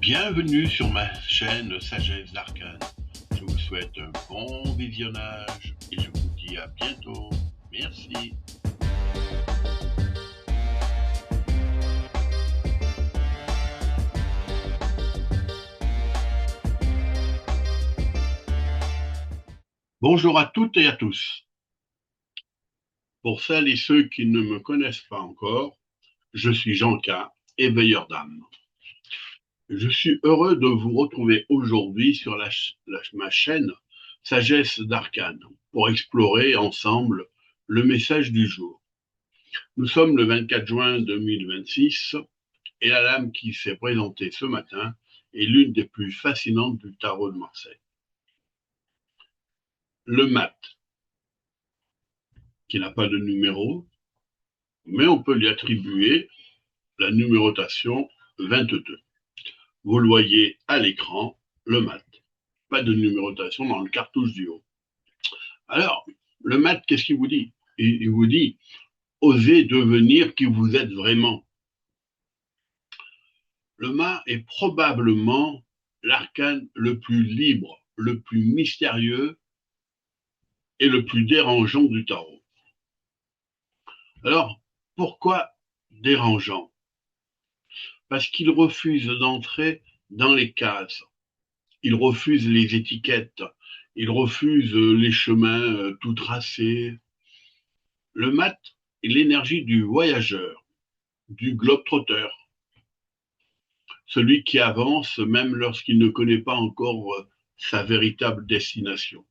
Bienvenue sur ma chaîne Sagesse d'Arcane. Je vous souhaite un bon visionnage et je vous dis à bientôt. Merci. Bonjour à toutes et à tous. Pour celles et ceux qui ne me connaissent pas encore, je suis Jean K, éveilleur d'âme. Je suis heureux de vous retrouver aujourd'hui sur ma chaîne Sagesse d'Arcane pour explorer ensemble le message du jour. Nous sommes le 24 juin 2026 et la lame qui s'est présentée ce matin est l'une des plus fascinantes du tarot de Marseille. Le mat, qui n'a pas de numéro, mais on peut lui attribuer la numérotation 22. Vous le voyez à l'écran, le mat. Pas de numérotation dans le cartouche du haut. Alors, le mat, qu'est-ce qu'il vous dit? Il vous dit, osez devenir qui vous êtes vraiment. Le mat est probablement l'arcane le plus libre, le plus mystérieux et le plus dérangeant du tarot. Alors, pourquoi dérangeant? Parce qu'il refuse d'entrer dans les cases. Il refuse les étiquettes. Il refuse les chemins tout tracés. Le mat est l'énergie du voyageur, du globe-trotteur, celui qui avance même lorsqu'il ne connaît pas encore sa véritable destination,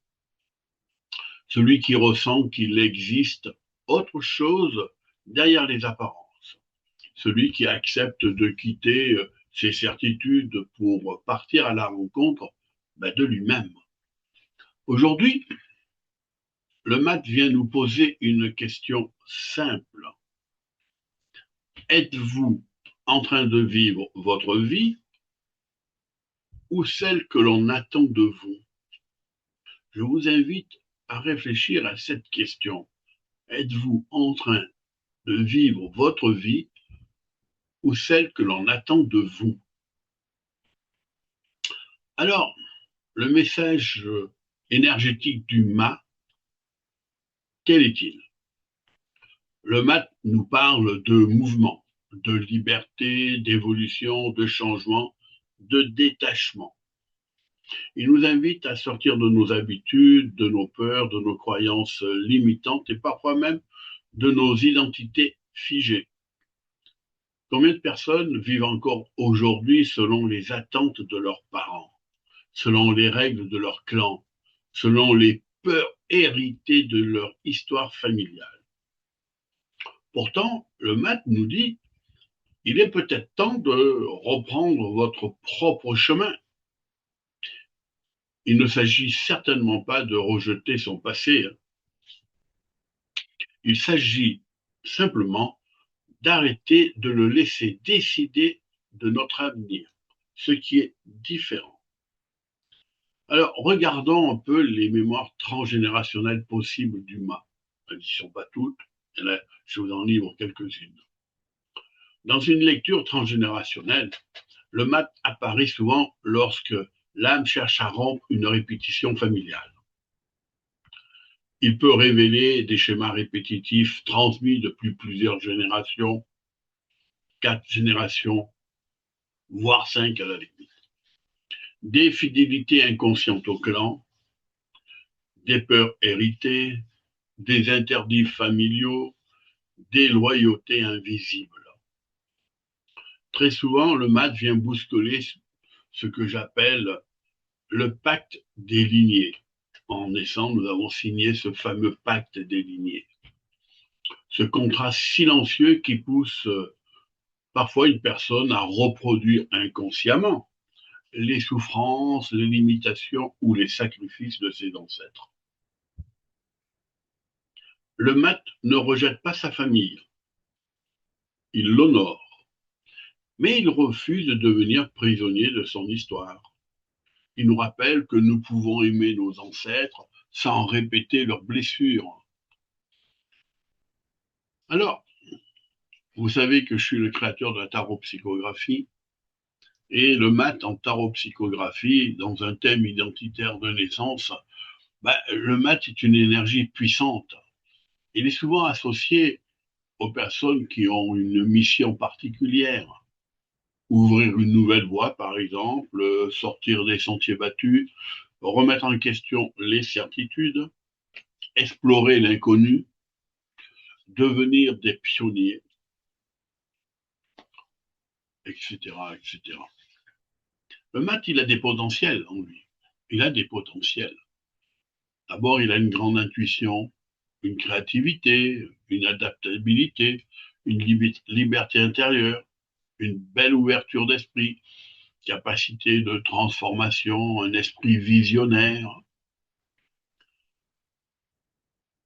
celui qui ressent qu'il existe autre chose derrière les apparences, celui qui accepte de quitter ses certitudes pour partir à la rencontre de lui-même. Aujourd'hui, le mat vient nous poser une question simple. Êtes-vous en train de vivre votre vie ou celle que l'on attend de vous? Je vous invite à réfléchir à cette question. Êtes-vous en train de vivre votre vie ou celle que l'on attend de vous? Alors, le message énergétique du mat, quel est-il? Le mat nous parle de mouvement, de liberté, d'évolution, de changement, de détachement. Il nous invite à sortir de nos habitudes, de nos peurs, de nos croyances limitantes et parfois même de nos identités figées. Combien de personnes vivent encore aujourd'hui selon les attentes de leurs parents, selon les règles de leur clan, selon les peurs héritées de leur histoire familiale? Pourtant, le mat nous dit, il est peut-être temps de reprendre votre propre chemin. Il ne s'agit certainement pas de rejeter son passé. Il s'agit simplement d'arrêter de le laisser décider de notre avenir, ce qui est différent. Alors, regardons un peu les mémoires transgénérationnelles possibles du mat. Elles n'y sont pas toutes, là, je vous en livre quelques-unes. Dans une lecture transgénérationnelle, le mat apparaît souvent lorsque l'âme cherche à rompre une répétition familiale. Il peut révéler des schémas répétitifs transmis depuis plusieurs générations, 4 générations, voire 5 à la limite. Des fidélités inconscientes au clan, des peurs héritées, des interdits familiaux, des loyautés invisibles. Très souvent, le mat vient bousculer ce que j'appelle le pacte des lignées. En naissant, nous avons signé ce fameux pacte des lignées. Ce contrat silencieux qui pousse parfois une personne à reproduire inconsciemment les souffrances, les limitations ou les sacrifices de ses ancêtres. Le mat ne rejette pas sa famille, il l'honore, mais il refuse de devenir prisonnier de son histoire. Il nous rappelle que nous pouvons aimer nos ancêtres sans répéter leurs blessures. Alors, vous savez que je suis le créateur de la taropsychographie Et le mat en taropsychographie, dans un thème identitaire de naissance, le mat est une énergie puissante. Il est souvent associé aux personnes qui ont une mission particulière. Ouvrir une nouvelle voie, par exemple, sortir des sentiers battus, remettre en question les certitudes, explorer l'inconnu, devenir des pionniers, etc., etc. Le mat, il a des potentiels en lui. Il a des potentiels. D'abord, il a une grande intuition, une créativité, une adaptabilité, une liberté intérieure, une belle ouverture d'esprit, capacité de transformation, un esprit visionnaire.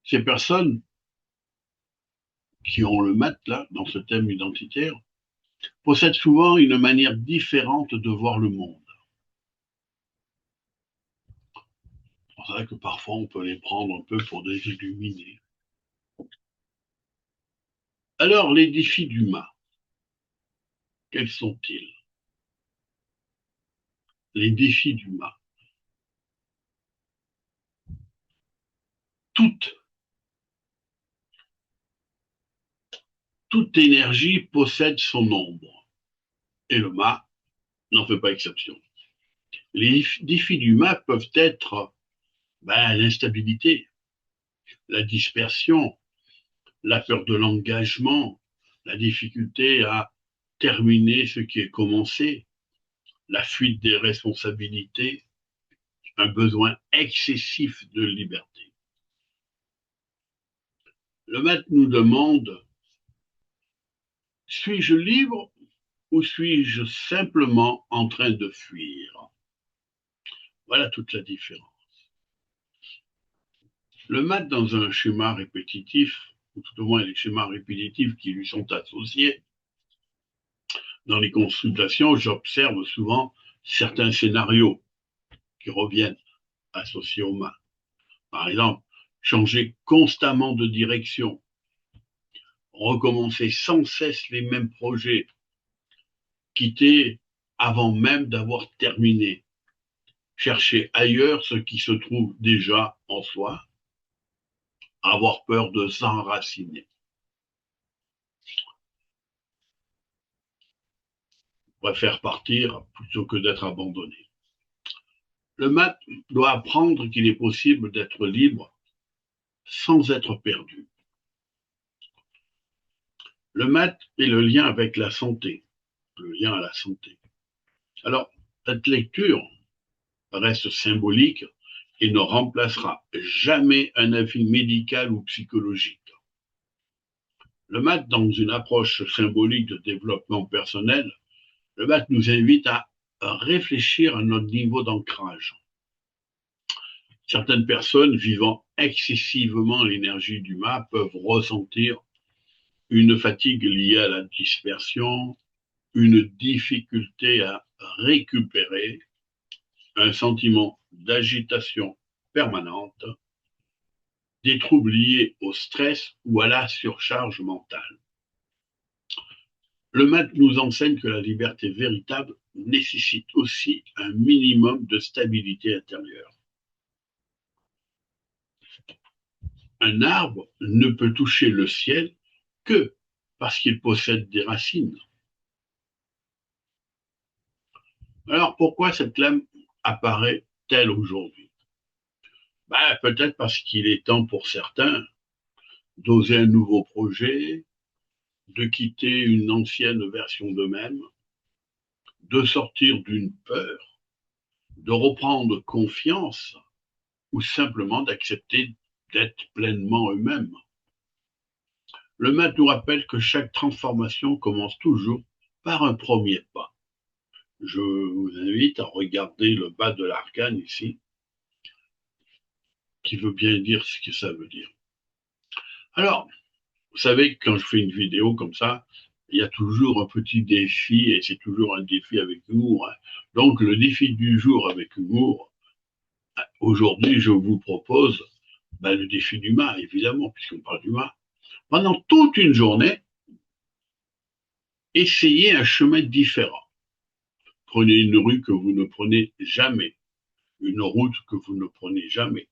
Ces personnes qui ont le mat là, dans ce thème identitaire, possèdent souvent une manière différente de voir le monde. C'est vrai que parfois on peut les prendre un peu pour des illuminés. Alors, les défis du mât, quels sont-ils? Les défis du mât. Toute, toute énergie possède son ombre, et le mât n'en fait pas exception. Les défis du mât peuvent être l'instabilité, la dispersion, la peur de l'engagement, la difficulté à terminer ce qui est commencé, la fuite des responsabilités, un besoin excessif de liberté. Le maître nous demande, suis-je libre ou suis-je simplement en train de fuir? Voilà toute la différence. Le maître, dans un schéma répétitif, ou tout au moins les schémas répétitifs qui lui sont associés, dans les consultations, j'observe souvent certains scénarios qui reviennent associés au maître. Par exemple, changer constamment de direction, recommencer sans cesse les mêmes projets, quitter avant même d'avoir terminé, chercher ailleurs ce qui se trouve déjà en soi, avoir peur de s'enraciner. Préfère partir plutôt que d'être abandonné. Le maître doit apprendre qu'il est possible d'être libre sans être perdu. Le maître est le lien avec la santé, le lien à la santé. Alors, cette lecture reste symbolique et ne remplacera jamais un avis médical ou psychologique. Le maître, dans une approche symbolique de développement personnel, le maître nous invite à réfléchir à notre niveau d'ancrage. Certaines personnes vivant excessivement l'énergie du mât peuvent ressentir une fatigue liée à la dispersion, une difficulté à récupérer, un sentiment d'agitation permanente, des troubles liés au stress ou à la surcharge mentale. Le maître nous enseigne que la liberté véritable nécessite aussi un minimum de stabilité intérieure. Un arbre ne peut toucher le ciel que parce qu'il possède des racines. Alors pourquoi cette lame apparaît-elle aujourd'hui? Peut-être parce qu'il est temps pour certains d'oser un nouveau projet, de quitter une ancienne version d'eux-mêmes, de sortir d'une peur, de reprendre confiance ou simplement d'accepter d'être pleinement eux-mêmes. Le maître nous rappelle que chaque transformation commence toujours par un premier pas. Je vous invite à regarder le bas de l'arcane ici, qui veut bien dire ce que ça veut dire. Alors, vous savez que quand je fais une vidéo comme ça, il y a toujours un petit défi et c'est toujours un défi avec humour. Donc, le défi du jour avec humour, aujourd'hui, je vous propose le défi du mât, évidemment, puisqu'on parle du mât. Pendant toute une journée, essayez un chemin différent. Prenez une rue que vous ne prenez jamais, une route que vous ne prenez jamais,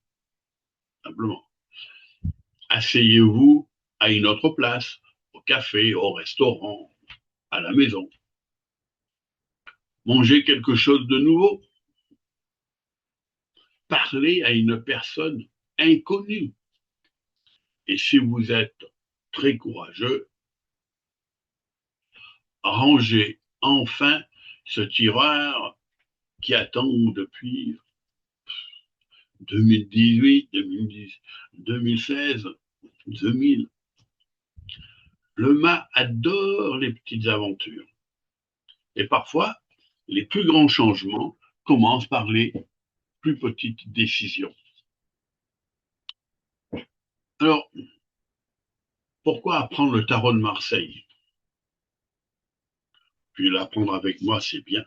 simplement. Asseyez-vous à une autre place, au café, au restaurant, à la maison. Mangez quelque chose de nouveau. Parlez à une personne inconnue. Et si vous êtes très courageux, rangez enfin ce tireur qui attend depuis 2018, 2010, 2016, 2000. Le mât adore les petites aventures. Et parfois, les plus grands changements commencent par les plus petites décisions. Alors, pourquoi apprendre le tarot de Marseille? Puis l'apprendre avec moi, c'est bien.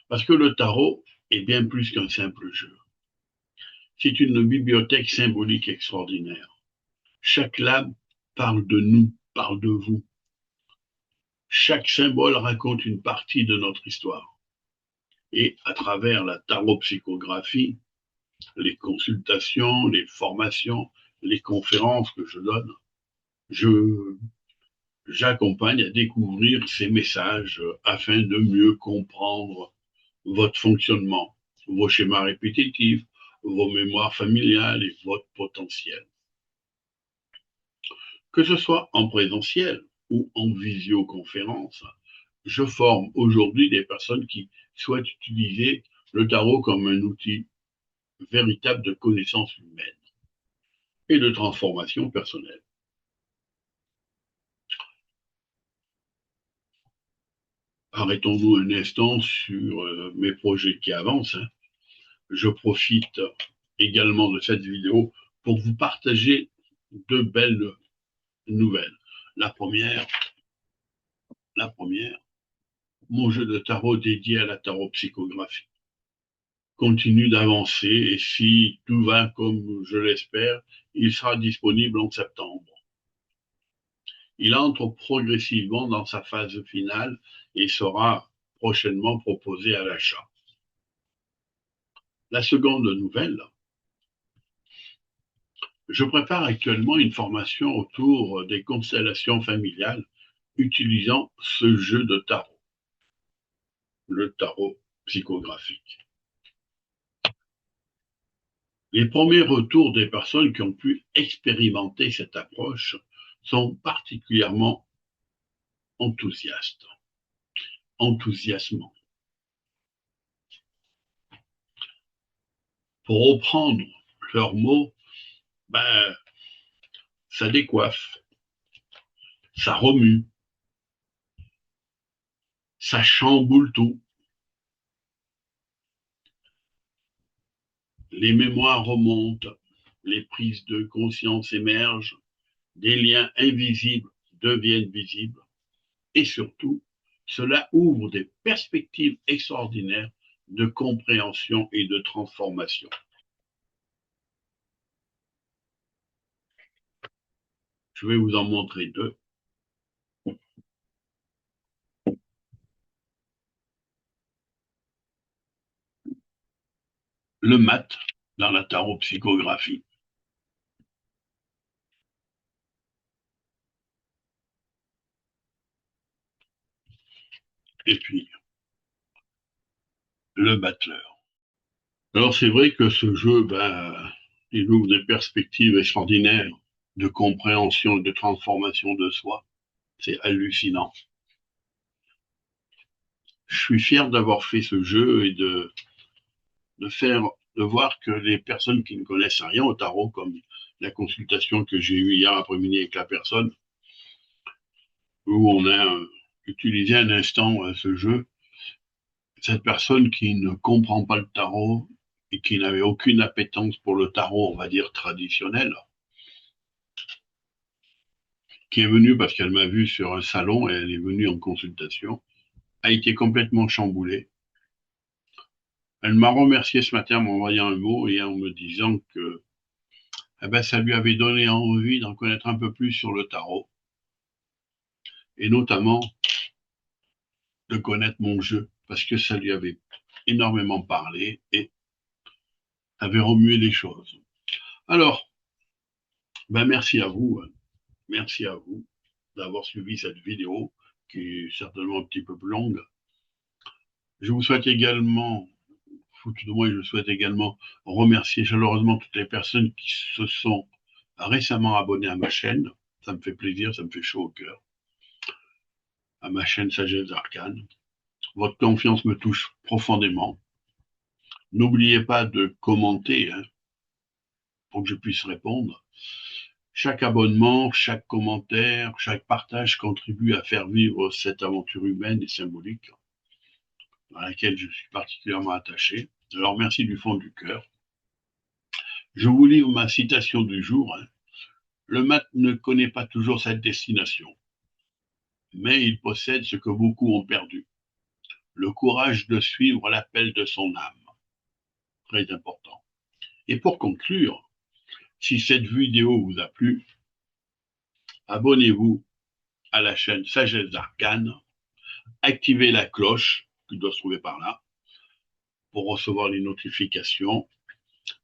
Parce que le tarot est bien plus qu'un simple jeu. C'est une bibliothèque symbolique extraordinaire. Chaque lame parle de nous, parle de vous. Chaque symbole raconte une partie de notre histoire. Et à travers la tarot-psychographie, les consultations, les formations, les conférences que je donne, j'accompagne à découvrir ces messages afin de mieux comprendre votre fonctionnement, vos schémas répétitifs, vos mémoires familiales et votre potentiel. Que ce soit en présentiel ou en visioconférence, je forme aujourd'hui des personnes qui souhaitent utiliser le tarot comme un outil véritable de connaissance humaine et de transformation personnelle. Arrêtons-nous un instant sur mes projets qui avancent. Je profite également de cette vidéo pour vous partager deux belles nouvelles. La première, mon jeu de tarot dédié à la tarot-psychographie continue d'avancer et si tout va comme je l'espère, il sera disponible en septembre. Il entre progressivement dans sa phase finale et sera prochainement proposé à l'achat. La seconde nouvelle, je prépare actuellement une formation autour des constellations familiales utilisant ce jeu de tarot, le tarot psychographique. Les premiers retours des personnes qui ont pu expérimenter cette approche sont particulièrement enthousiasmants. Pour reprendre leurs mots, ça décoiffe, ça remue, ça chamboule tout. Les mémoires remontent, les prises de conscience émergent, des liens invisibles deviennent visibles et surtout, cela ouvre des perspectives extraordinaires de compréhension et de transformation. Je vais vous en montrer deux. Le mat dans la tarot-psychographie. Et puis, le battleur. Alors, c'est vrai que ce jeu, il ouvre des perspectives extraordinaires de compréhension et de transformation de soi. C'est hallucinant. Je suis fier d'avoir fait ce jeu et de voir que les personnes qui ne connaissent rien au tarot, comme la consultation que j'ai eue hier après-midi avec la personne, où on a utilisé un instant ce jeu, cette personne qui ne comprend pas le tarot et qui n'avait aucune appétence pour le tarot, on va dire traditionnel, qui est venue parce qu'elle m'a vu sur un salon et elle est venue en consultation, a été complètement chamboulée. Elle m'a remercié ce matin en m'envoyant un mot et en me disant que ça lui avait donné envie d'en connaître un peu plus sur le tarot et notamment de connaître mon jeu parce que ça lui avait énormément parlé et avait remué les choses. Alors, ben merci à vous d'avoir suivi cette vidéo qui est certainement un petit peu plus longue. Je vous souhaite également, ou tout du moins je souhaite également remercier chaleureusement toutes les personnes qui se sont récemment abonnées à ma chaîne. Ça me fait plaisir, ça me fait chaud au cœur. À ma chaîne Sagesse Arcane. Votre confiance me touche profondément. N'oubliez pas de commenter pour que je puisse répondre. Chaque abonnement, chaque commentaire, chaque partage contribue à faire vivre cette aventure humaine et symbolique à laquelle je suis particulièrement attaché. Alors merci du fond du cœur. Je vous livre ma citation du jour. Le mat ne connaît pas toujours sa destination, mais il possède ce que beaucoup ont perdu, le courage de suivre l'appel de son âme. Très important. Et pour conclure, si cette vidéo vous a plu, abonnez-vous à la chaîne Sagesse d'Arcane, activez la cloche qui doit se trouver par là pour recevoir les notifications,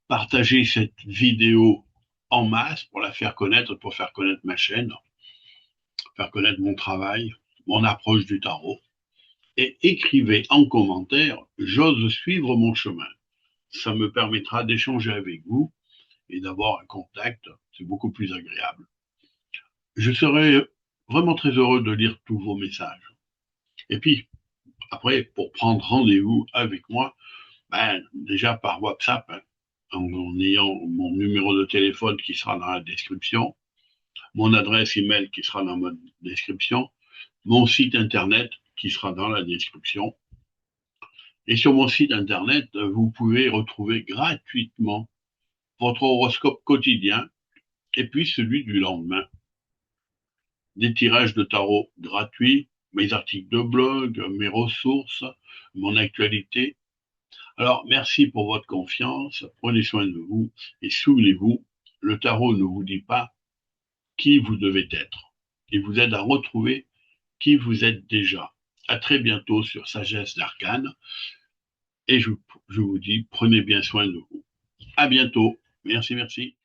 partagez cette vidéo en masse pour la faire connaître, pour faire connaître ma chaîne, faire connaître mon travail, mon approche du tarot, et écrivez en commentaire « J'ose suivre mon chemin ». Ça me permettra d'échanger avec vous et d'avoir un contact, c'est beaucoup plus agréable. Je serai vraiment très heureux de lire tous vos messages. Et puis, après, pour prendre rendez-vous avec moi, déjà par WhatsApp, en ayant mon numéro de téléphone qui sera dans la description, mon adresse email qui sera dans ma description, mon site internet qui sera dans la description. Et sur mon site internet, vous pouvez retrouver gratuitement votre horoscope quotidien et puis celui du lendemain. Des tirages de tarot gratuits, mes articles de blog, mes ressources, mon actualité. Alors, merci pour votre confiance, prenez soin de vous et souvenez-vous, le tarot ne vous dit pas qui vous devez être. Il vous aide à retrouver qui vous êtes déjà. À très bientôt sur Sagesse d'Arcane et je vous dis, prenez bien soin de vous. À bientôt. Merci, merci.